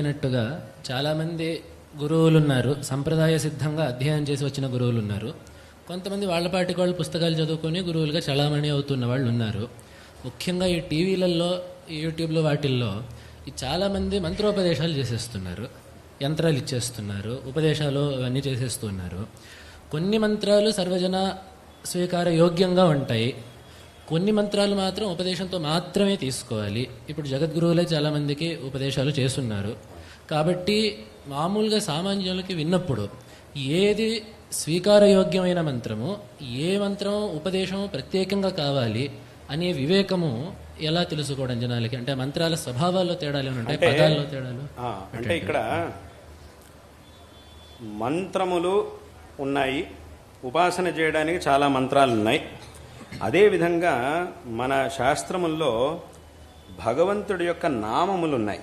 చెప్పినట్టుగా చాలామంది గురువులు ఉన్నారు, సంప్రదాయ సిద్ధంగా అధ్యయనం చేసి వచ్చిన గురువులు ఉన్నారు. కొంతమంది వాళ్ళపాటికి వాళ్ళు పుస్తకాలు చదువుకొని గురువులుగా చలామణి అవుతున్న వాళ్ళు ఉన్నారు. ముఖ్యంగా ఈ టీవీలలో, ఈ యూట్యూబ్లో వాటిల్లో ఈ చాలామంది మంత్రోపదేశాలు చేసేస్తున్నారు, యంత్రాలు ఇచ్చేస్తున్నారు, ఉపదేశాలు అవన్నీ చేసేస్తున్నారు. కొన్ని మంత్రాలు సర్వజన స్వీకార యోగ్యంగా ఉంటాయి, కొన్ని మంత్రాలు మాత్రం ఉపదేశంతో మాత్రమే తీసుకోవాలి. ఇప్పుడు జగద్గురువులే చాలామందికి ఉపదేశాలు చేస్తున్నారు. కాబట్టి మామూలుగా సామాన్యులకి విన్నప్పుడు ఏది స్వీకారయోగ్యమైన మంత్రము, ఏ మంత్రం ఉపదేశం ప్రత్యేకంగా కావాలి అనే వివేకము ఎలా తెలుసుకోవడం జనాలకి? అంటే మంత్రాల స్వభావాల్లో తేడాలు ఏమైనా ఉంటాయి, పదాల్లో తేడాలు అంటే ఇక్కడ మంత్రములు ఉన్నాయి, ఉపాసన చేయడానికి చాలా మంత్రాలు ఉన్నాయి. అదేవిధంగా మన శాస్త్రముల్లో భగవంతుడి యొక్క నామములు ఉన్నాయి.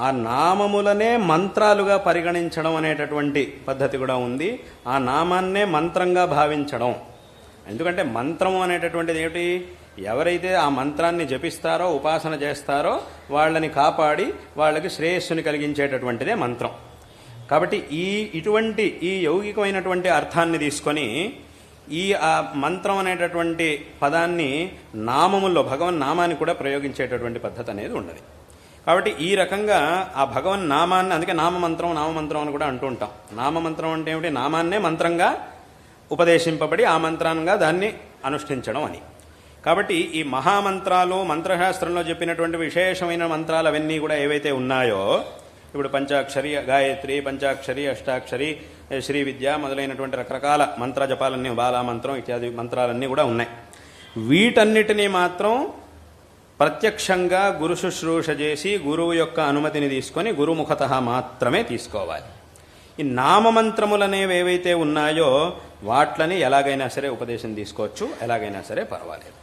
ఆ నామములనే మంత్రాలుగా పరిగణించడం అనేటటువంటి పద్ధతి కూడా ఉంది. ఆ నామాన్నే మంత్రంగా భావించడం. ఎందుకంటే మంత్రము అనేటటువంటిది ఏమిటి? ఎవరైతే ఆ మంత్రాన్ని జపిస్తారో, ఉపాసన చేస్తారో వాళ్ళని కాపాడి వాళ్ళకి శ్రేయస్సుని కలిగించేటటువంటిదే మంత్రం. కాబట్టి ఇటువంటి ఈ యౌగికమైనటువంటి అర్థాన్ని తీసుకొని ఆ మంత్రం అనేటటువంటి పదాన్ని నామముల్లో భగవన్ నామాన్ని కూడా ప్రయోగించేటటువంటి పద్ధతి అనేది ఉన్నది. కాబట్టి ఈ రకంగా ఆ భగవన్ నామాన్ని, అందుకే నామమంత్రం అని కూడా అంటూ ఉంటాం. నామమంత్రం అంటే ఏమిటి? నామాన్నే మంత్రంగా ఉపదేశింపబడి ఆ మంత్రంగా దాన్ని అనుష్ఠించడం అని. కాబట్టి ఈ మహామంత్రాలు, మంత్రశాస్త్రంలో చెప్పినటువంటి విశేషమైన మంత్రాలు అవన్నీ కూడా ఏవైతే ఉన్నాయో, ఇప్పుడు పంచాక్షరి గాయత్రి, పంచాక్షరి, అష్టాక్షరి, శ్రీ విద్య మొదలైనటువంటి రకరకాల మంత్ర జపాలన్నీ, బాలామంత్రం ఇత్యాది మంత్రాలన్నీ కూడా ఉన్నాయి. వీటన్నిటినీ మాత్రం ప్రత్యక్షంగా గురు శుశ్రూష చేసి గురువు యొక్క అనుమతిని తీసుకొని గురుముఖత మాత్రమే తీసుకోవాలి. ఈ నామమంత్రములనేవి ఏవైతే ఉన్నాయో వాట్లని ఎలాగైనా సరే ఉపదేశం తీసుకోవచ్చు, ఎలాగైనా సరే పర్వాలేదు.